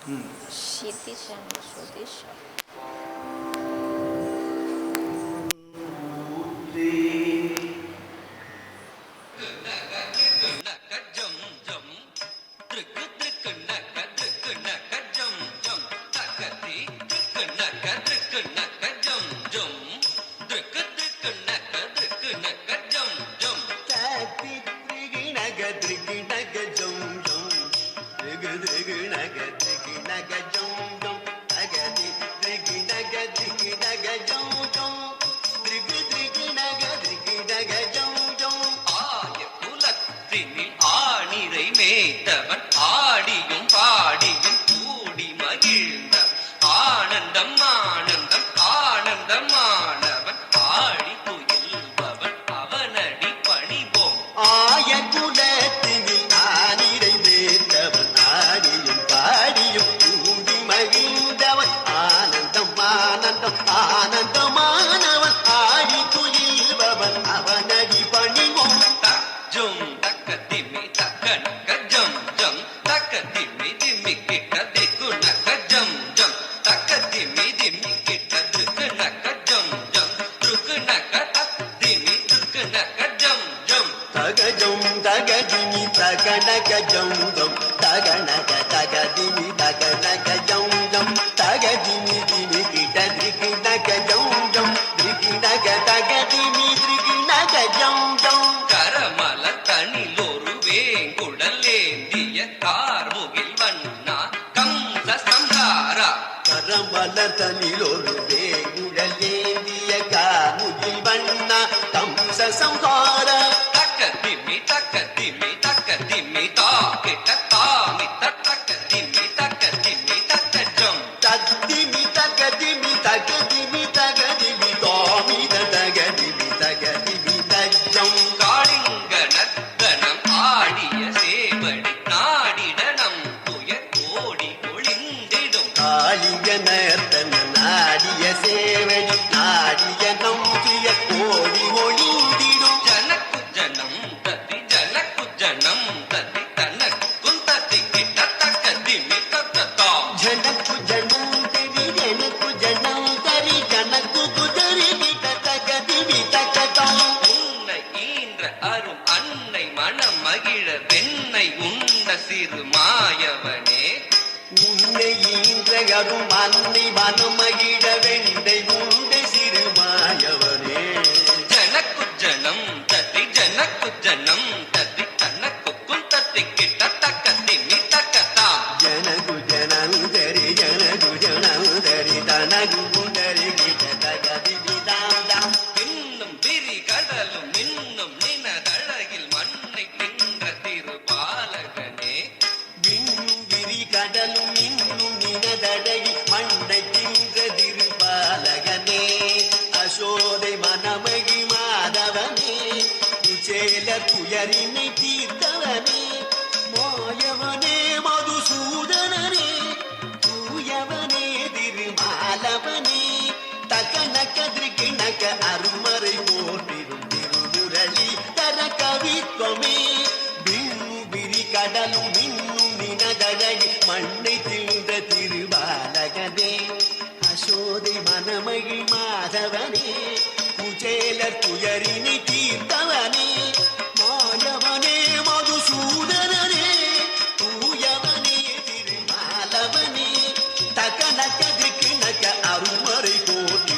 Kshitij and Sudisha. மேய்த்தவன் ஆடியும் பாடியும் கூடி மகிழ்ந்தவன் ஆனந்தம் ஆனந்தம் ஆனந்தமானவன் ஆடி துயில்பவன் அவனடி பணிவோம் ஆய குலத்தினில் ஆனிரை மேய்த்தவன் ஆடியும் பாடியும் கூடி மகிழ்ந்தவன் ஆனந்தம் ஆனந்தம் ஆனந்தமானவன் ஆடி துயில்பவன் அவனடி பணிவோம் ஜும் தக்க திம்மி தக்க நக்க ஜம் ஜம் தக்க திம்மி திம்மி கிட்ட திக்கு நக்க ஜம் ஜம் தக்க திம்மி திம்மி கிட்ட திக்கு நக்க ஜம் ஜம் துக்கு நக்க தக் திம்மி துக்கு நக்க ஜம் ஜம் தகஜம் தகதிமி தகனக ஜம் ஜம் தகனக தகதிமி தகனக ஜம் ஜம் தகதிமி திமி கிட்ட திக்கு நக ஜம் ஜம் திக்கு நக தகதிமி திக்கு நக ஜம் ஜம் கரமல தனிலொரு வேங்குடலேந்திய கார்முகில் வண்ணா கம்ச சம்ஹாரா கரமல தனிலொரு வேங்குடலேந்திய கார்முகில் வண்ணா கம்ச சம்ஹார தக்க திம்மி தக்க திம்மி தக்க திம்மி தாக்கிட்ட தாமி தக்க திம்மி தக்க திம்மி தக்க ஜம் தத்திமி தகதிமி தகதிமி தகதிமி தாமித தகதிமி தகதிமி தஜம் காளிங்க நர்த்தனம் ஆடிய சேவடி நாடிடனம் துயர் ஓடி ஒளிந்திடும் காளிக நர்த்தன நாடிய சேவடி நாடிய நம்பிய கோடி ஒளிந்திடும் ஜனக்கு ஜனம் தத்தி ஜனக்கு ஜனம் தத்தி தனக்கும் தத்தி கிட்ட தக்க திம்மி தத்த தாம் ஜனக்கு ஜனம் தெரி ஜனக்கு ஜனம் தரி ஜனக்கு குதரி கிட்ட தகதிமி தகதம் உன்னை ஈன்ற அரும் அன்னை மனம் மகிழ வெண்ணை உண்ட சிறு மாயவனே உன்னை ஈன்றகரும் அன்னை மனமகிழ வெண்டை உண்டை சிறுமாயவனே ஜனக்கு ஜனம் தத்தி ஜனக்கு ஜனம் தத்தி தனக்கும் தத்தி கிட்ட தக்க திம்மி தக்க தாம் ஜனகு ஜனந்தரி ஜனகு ஜனந்தரி தனகு குண்டரி கிட்ட தகதிமி தாம் தாம் இன்னும் விரி கடலும் இன்னும் நினதழகில் மண்ணை தின்ற திருபாலகனே விண்விரி கடலும் இன்னும் நினதடகி மண்ணை தின்ற திருபாலகனே அசோதை மனமகி மாதவனே குச்சேல துயரினை தீர்த்தவனே மாயவனே மதுசூதனனே தூயவனே திருமாலவனே தகனக திருக்கிணக்க அருமறை போற்றிடும் திருமுரளி தர கவித்வமே விண்விரி கடலும் இன்னும் நினதழகி மண்ணை தின்ற திருபாலகனே அசோதை மனமகி மாதவனே குச்சேலர் துயரினை தீர்த்தவனே மாயவனே மதுசூதனனே தூயவனே திருமாலவனே தகனக திருக்கிணக்க அருமறை போற்றி